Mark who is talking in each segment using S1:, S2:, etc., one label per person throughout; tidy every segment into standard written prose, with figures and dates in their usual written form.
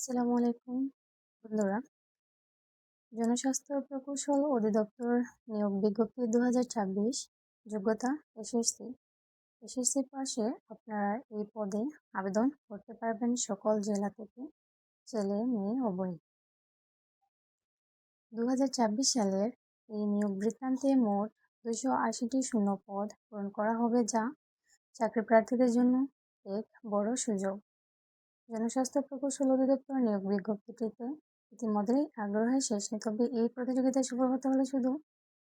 S1: আসসালামু আলাইকুম বন্ধুরা। জনস্বাস্থ্য প্রকৌশল অধিদপ্তর নিয়োগ বিজ্ঞপ্তি 2026। যোগ্যতা এসএসসি। এসএসসি পাশে আপনারা এই পদে আবেদন করতে পারবেন সকল জেলা থেকে, ছেলে মেয়ে উভয়। 2026 সালের এই নিয়োগ বৃত্তান্তে মোট 280টি শূন্য পদ পূরণ করা হবে, যা চাকরি প্রার্থীদের জন্য এক বড় সুযোগ। জনস্বাস্থ্য প্রকৌশল অধিদপ্তর নিয়োগ বিজ্ঞপ্তিটিতে ইতিমধ্যেই আগ্রহের শেষ নেই। তবে এই প্রতিযোগিতায় সফল হতে হলে শুধু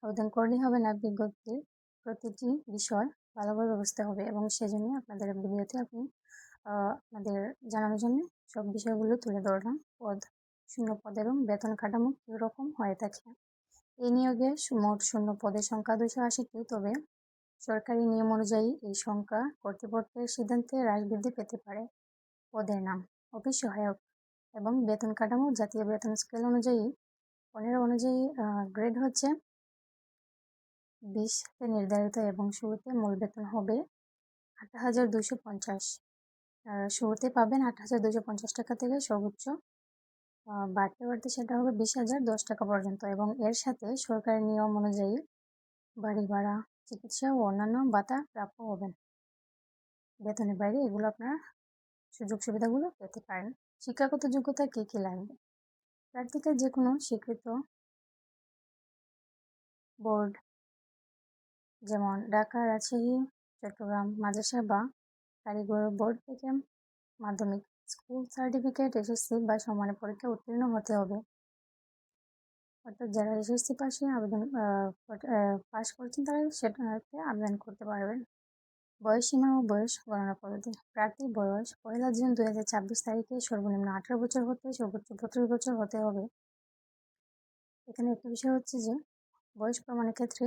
S1: আবেদন করলেই হবে না, বিজ্ঞপ্তির প্রতিটি বিষয় ভালোভাবে বুঝতে হবে এবং সেজন্য আপনাদের ভিডিওতে আপনাদের জানানোর জন্য সব বিষয়গুলো তুলে ধরলাম। শূন্য পদ এবং বেতন কাঠামো কীরকম হয়ে থাকে। এই নিয়োগে মোট শূন্য পদের সংখ্যা 280টি। তবে সরকারি নিয়ম অনুযায়ী এই সংখ্যা কর্তৃপক্ষের সিদ্ধান্তে হ্রাস বৃদ্ধি পেতে পারে। পদের নাম অফিস সহায়ক এবং বেতন কাঠামো জাতীয় বেতন স্কেল অনুযায়ী 15 অনুযায়ী গ্রেড হচ্ছে 20-তে নির্ধারিত এবং শুরুতে মূল বেতন হবে 8,250। শুরুতে পাবেন 8,250 টাকা থেকে সর্বোচ্চ বাড়তে বাড়তে সেটা হবে 20,010 টাকা পর্যন্ত এবং এর সাথে সরকারি নিয়ম অনুযায়ী বাড়ি ভাড়া, চিকিৎসা ও অন্যান্য ভাতা প্রাপ্য হবেন। বেতনের বাইরে এগুলো আপনারা সুযোগ সুবিধাগুলো পেতে পারেন। শিক্ষাগত যোগ্যতা কী কী লাগবে? প্রার্থীকে যে কোনো স্বীকৃত বোর্ড যেমন ঢাকা, রাজশাহী, চট্টগ্রাম মাদ্রাসা বা কারিগরি বোর্ড থেকে মাধ্যমিক স্কুল সার্টিফিকেট, এসএসসি বা সমানের পরীক্ষা উত্তীর্ণ হতে হবে। অর্থাৎ যারা এসএসসি পাশে পাস করেছেন তারা সেটাতে আবেদন করতে পারবেন। বয়স সীমা ও বয়স গণনা পদ্ধতি। প্রার্থীর বয়স 1 জুন 2026 তারিখে সর্বনিম্ন 18 বছর হতে সর্বোচ্চ 25 বছর হতে হবে। এখানে একটা বিষয় হচ্ছে যে বয়স প্রমাণের ক্ষেত্রে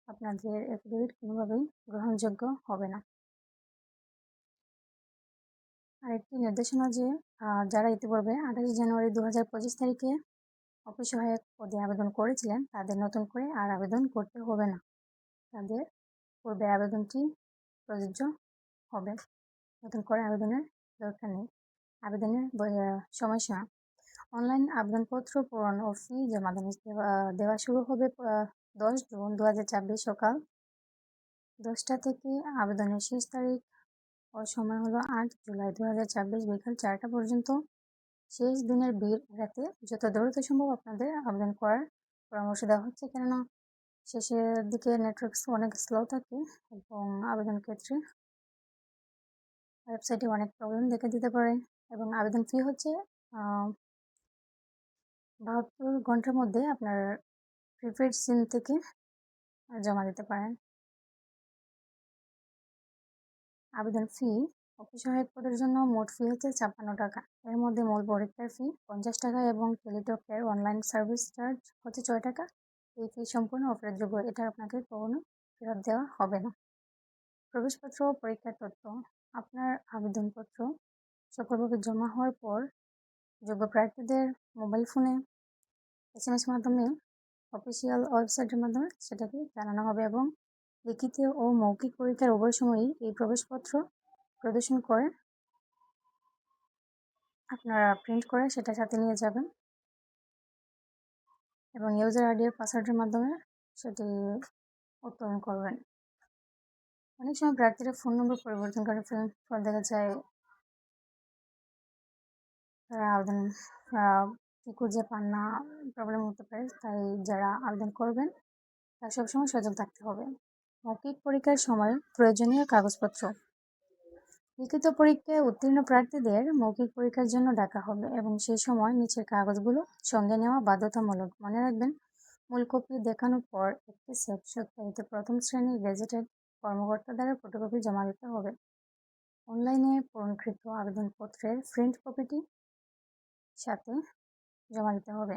S1: আপনাদের এফিডেভিট কোনোভাবেই গ্রহণযোগ্য হবে না। আরেকটি নির্দেশনা যে যারা ইতিপূর্বে 28 জানুয়ারি 2025 তারিখে অফিস সহায়ক পদে আবেদন করেছিলেন তাদের নতুন করে আর আবেদন করতে হবে না। তাদের পূর্বে আবেদনটি প্রযোজ্য হবে। নতুন করে আবেদনের দরকার নেই। আবেদনের সময়সীমা। অনলাইন আবেদনপত্র পূরণ ও ফি জমা দেওয়া শুরু হবে 10 জুন 2026 সকাল 10টা থেকে। আবেদনের শেষ তারিখ ও সময় হলো 8 জুলাই 2026 বিকাল 4টা পর্যন্ত। শেষ দিনের ভিড় এড়াতে যত দ্রুত সম্ভব আপনাদের আবেদন করার পরামর্শ দেওয়া হচ্ছে, কেননা শেষের দিকে নেটওয়ার্ক অনেক স্লো থাকে এবং আবেদন ক্ষেত্রে ওয়েবসাইটে অনেক প্রবলেম দেখা দিতে পারে। এবং আবেদন ফি হচ্ছে 72 ঘন্টার মধ্যে আপনার প্রিপেড সিম থেকে জমা দিতে পারেন। আবেদন ফি। অফিস সহায়ক পদের জন্য মোট ফি হচ্ছে 56 টাকা। এর মধ্যে মূল পরীক্ষার ফি 50 টাকা এবং টেলিটকের অনলাইন সার্ভিস চার্জ হচ্ছে 6 টাকা। এই ফি সম্পূর্ণ অফেরতযোগ্য, এটা আপনাকে কখনো ফেরত দেওয়া হবে না। প্রবেশপত্র ও পরীক্ষার তথ্য। আপনার আবেদনপত্র সফলভাবে জমা হওয়ার পর যোগ্য প্রার্থীদের মোবাইল ফোনে SMS মাধ্যমে অফিসিয়াল ওয়েবসাইটের মাধ্যমে সেটাকে জানানো হবে এবং লিখিত ও মৌখিক পরীক্ষার উভয় সময়ই এই প্রবেশপত্র প্রদর্শন করে আপনারা প্রিন্ট করে সেটা সাথে নিয়ে যাবেন এবং ইউজার আইডি আর পাসওয়ার্ডের মাধ্যমে সেটি উত্তোলন করবেন। অনেক সময় প্রার্থীরা ফোন নম্বর পরিবর্তন করে ফেলেন, ফলে দেখা যায় তারা আবেদন খুঁজে পান না, প্রবলেম হতে পারে। তাই যারা আবেদন করবেন তারা সবসময় সচেতন থাকতে হবে। মৌখিক পরীক্ষার সময় প্রয়োজনীয় কাগজপত্র। লিখিত পরীক্ষায় উত্তীর্ণ প্রার্থীদের মৌখিক পরীক্ষার জন্য ডাকা হবে এবং সেই সময় নিচের কাগজগুলো সঙ্গে নেওয়া বাধ্যতামূলক। মনে রাখবেন, মূল কপি দেখানোর পর একটি সেট সত্যায়িত প্রথম শ্রেণীর গেজেটেড কর্মকর্তা দ্বারা ফটোকপি জমা দিতে হবে। অনলাইনে পূরণকৃত আবেদনপত্রের প্রিন্ট কপিটি সাথে জমা দিতে হবে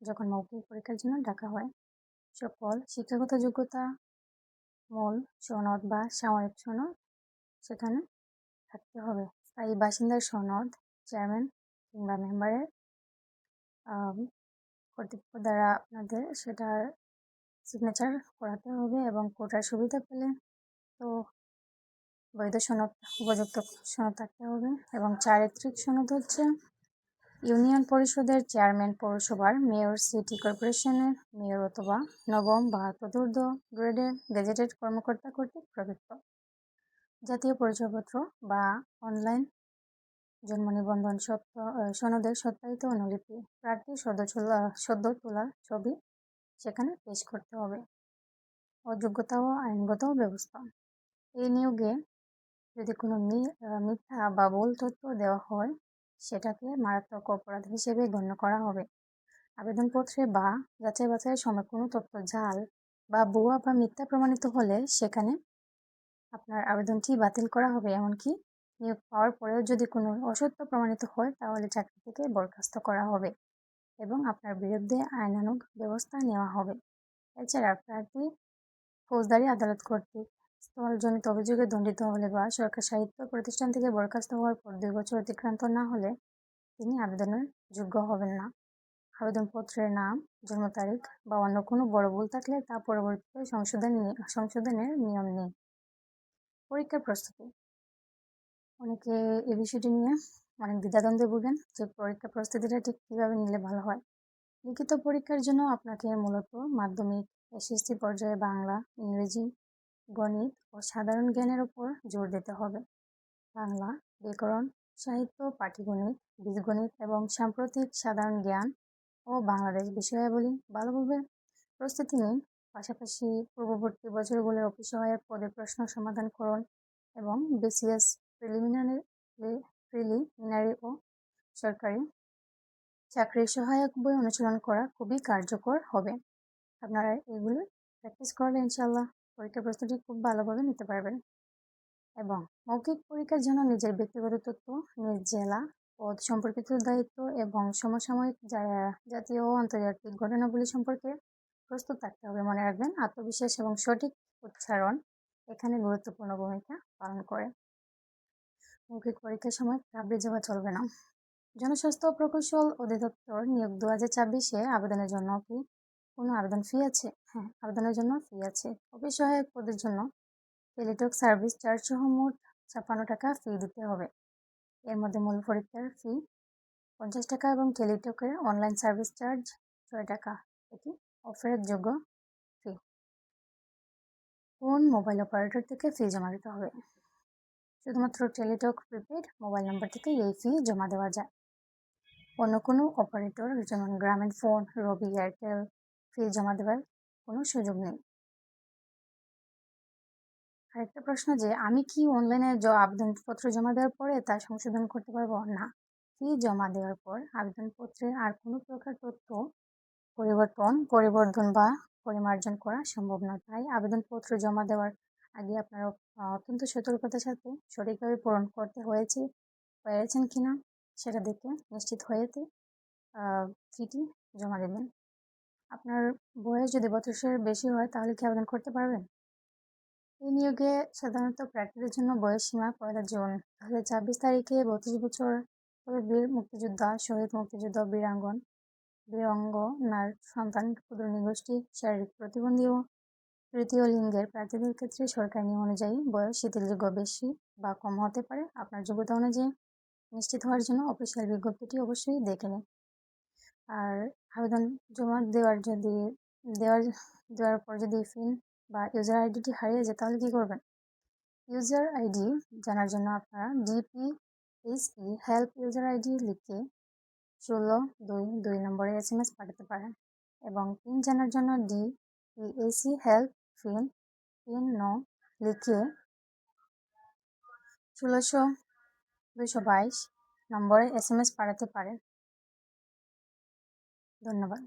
S1: যখন মৌখিক পরীক্ষার জন্য ডাকা হয়। সকল শিক্ষাগত যোগ্যতা, মূল সনদ বা সাময়িক সনদ সেখানে থাকতে হবে। স্থায়ী বাসিন্দার সনদ, চেয়ারম্যান কিংবা মেম্বারের কর্তৃপক্ষ দ্বারা আপনাদের সেটার সিগনেচার করাতে হবে এবং কোটার সুবিধা পেলে তো বৈধ সনদ, উপযুক্ত সনদ থাকতে হবে। এবং চারিত্রিক সনদ হচ্ছে ইউনিয়ন পরিষদের চেয়ারম্যান, পৌরসভার মেয়র, সিটি কর্পোরেশনের মেয়র অথবা নবম বা চতুর্থ গ্রেডের গেজেটেড কর্মকর্তা কর্তৃক প্রদত্ত। জাতীয় পরিচয়পত্র বা অনলাইন জন্ম নিবন্ধন সনদের সত্যায়িত অনুলিপি, প্রার্থীর সদ্য তোলা ছবি সেখানে পেশ করতে হবে। অযোগ্যতা ও আইনগত ব্যবস্থা। এই নিয়োগে যদি কোনো মিথ্যা বা ভুল তথ্য দেওয়া হয়, সেটাকে মারাত্মক অপরাধ হিসেবে গণ্য করা হবে। আবেদনপত্রে বা যাচাই বাছাইয়ের সময় কোনো তথ্য জাল বা ভুয়া বা মিথ্যা প্রমাণিত হলে সেখানে আপনার আবেদনটি বাতিল করা হবে। এমনকি নিয়োগ পাওয়ার পরেও যদি কোনো অসত্য প্রমাণিত হয়, তাহলে চাকরি থেকে বরখাস্ত করা হবে এবং আপনার বিরুদ্ধে আইনানুগ ব্যবস্থা নেওয়া হবে। এছাড়া প্রার্থী ফৌজদারি আদালত কর্তৃক স্থলজনিত অভিযোগে দণ্ডিত হলে বা সরকার সাহিত্য প্রতিষ্ঠান থেকে বরখাস্ত হওয়ার পর 2 বছর অতিক্রান্ত না হলে তিনি আবেদনের যোগ্য হবেন না। আবেদনপত্রের নাম, জন্ম তারিখ বা অন্য কোনো বড় ভুল থাকলে তা পরবর্তীতে সংশোধনের নিয়ম নেই। পরীক্ষার প্রস্তুতি। অনেকে এই বিষয়টি নিয়ে অনেক দ্বিধাদ্বন্দ্বে ভোগেন যে পরীক্ষা প্রস্তুতিটা ঠিক কীভাবে নিলে ভালো হয়। লিখিত পরীক্ষার জন্য আপনাকে মূলত মাধ্যমিক, এসএসসি পর্যায়ে বাংলা, ইংরেজি, গণিত ও সাধারণ জ্ঞানের উপর জোর দিতে হবে। বাংলা, ব্যাকরণ, সাহিত্য, পাটিগণিত, বীজগণিত এবং সাম্প্রতিক সাধারণ জ্ঞান ও বাংলাদেশ বিষয়াবলী ভালোভাবে প্রস্তুতি নিন। পাশাপাশি পূর্ববর্তী বছরগুলোর অফিস সহায়ক পদে প্রশ্ন সমাধান করুন এবং বিসিএস প্রিলিমিনারি ও সরকারি চাকরির সহায়ক বই অনুসরণ করা খুবই কার্যকর হবে। আপনারা এগুলো প্র্যাকটিস করলে ইনশাল্লাহ পরীক্ষা প্রস্তুতি খুব ভালোভাবে নিতে পারবেন। এবং মৌখিক পরীক্ষার জন্য নিজের ব্যক্তিগত তথ্য, নিজ জেলা, পদ সম্পর্কিত দায়িত্ব এবং সমসাময়িক জাতীয় ও আন্তর্জাতিক ঘটনাবলী সম্পর্কে প্রস্তুত থাকতে হবে। মনে রাখবেন, আত্মবিশ্বাস এবং সঠিক উচ্চারণ এখানে গুরুত্বপূর্ণ ভূমিকা পালন করে। মৌখিক পরীক্ষার সময় ঘাবড়ে যাওয়া চলবে না। জনস্বাস্থ্য প্রকৌশল অধিদপ্তর নিয়োগ 2024-এ আবেদনের জন্য কি কোনো আবেদন ফি আছে? হ্যাঁ, আবেদনের জন্য ফি আছে। অফিস সহায়ক পদের জন্য টেলিটক সার্ভিস চার্জ সহ মোট 56 টাকা ফি দিতে হবে। এর মধ্যে মূল পরীক্ষার ফি 50 টাকা এবং টেলিটকের অনলাইন সার্ভিস চার্জ 6 টাকা। এটি অফারের যোগ্য ফি। কোন মোবাইল অপারেটর থেকে ফি জমা দিতে হবে? শুধুমাত্র টেলিটক প্রিপেড মোবাইল নাম্বার থেকে এই ফি জমা দেওয়া যায়। অন্য কোনো অপারেটর যেমন গ্রামীণ ফোন, রবি, এয়ারটেল ফি জমা দেওয়ার কোনো সুযোগ নেই। আরেকটা প্রশ্ন যে আমি কি অনলাইনে আবেদনপত্র জমা দেওয়ার পরে তা সংশোধন করতে পারবো? না, ফি জমা দেওয়ার পর আবেদনপত্রে আর কোনো প্রকার তথ্য পরিবর্তন বা পরিমার্জন করা সম্ভব না। তাই আবেদনপত্র জমা দেওয়ার আগে আপনারা অত্যন্ত সতর্কতার সাথে সঠিকভাবে পূরণ করতে পেরেছেন কিনা সেটা দেখে নিশ্চিত হয়েতে ফিটি জমা দেবেন। আপনার বয়স যদি 32 বছরের বেশি হয় তাহলে কি আবেদন করতে পারবেন? এই নিয়োগে সাধারণত প্রার্থীদের জন্য বয়স সীমা 1 জুন 2024 তারিখে 32 বছর, তবে বীর মুক্তিযোদ্ধা, শহীদ মুক্তিযোদ্ধা, বীরাঙ্গনার সন্তান, ক্ষুদ্র নৃগোষ্ঠী, শারীরিক প্রতিবন্ধী ও তৃতীয় লিঙ্গের প্রার্থীদের ক্ষেত্রে সরকারি নিয়ম অনুযায়ী বয়স শিথিলযোগ্য বেশি বা কম হতে পারে। আপনার যোগ্যতা অনুযায়ী নিশ্চিত হওয়ার জন্য অফিসিয়াল বিজ্ঞপ্তিটি অবশ্যই দেখে নিন। আর আবেদন জমা দেওয়ার পর যদি পিন বা ইউজার আইডিটি হারিয়ে যায় তাহলে কী করবেন? ইউজার আইডি জানার জন্য আপনারা DPHE হেল্প ইউজার আইডি লিখে 1622 নম্বরে SMS পাঠাতে পারেন এবং পিন জানার জন্য DPHE হেল্প পিন 9 লিখে 16222 নম্বরে SMS পাঠাতে পারেন। ধন্যবাদ।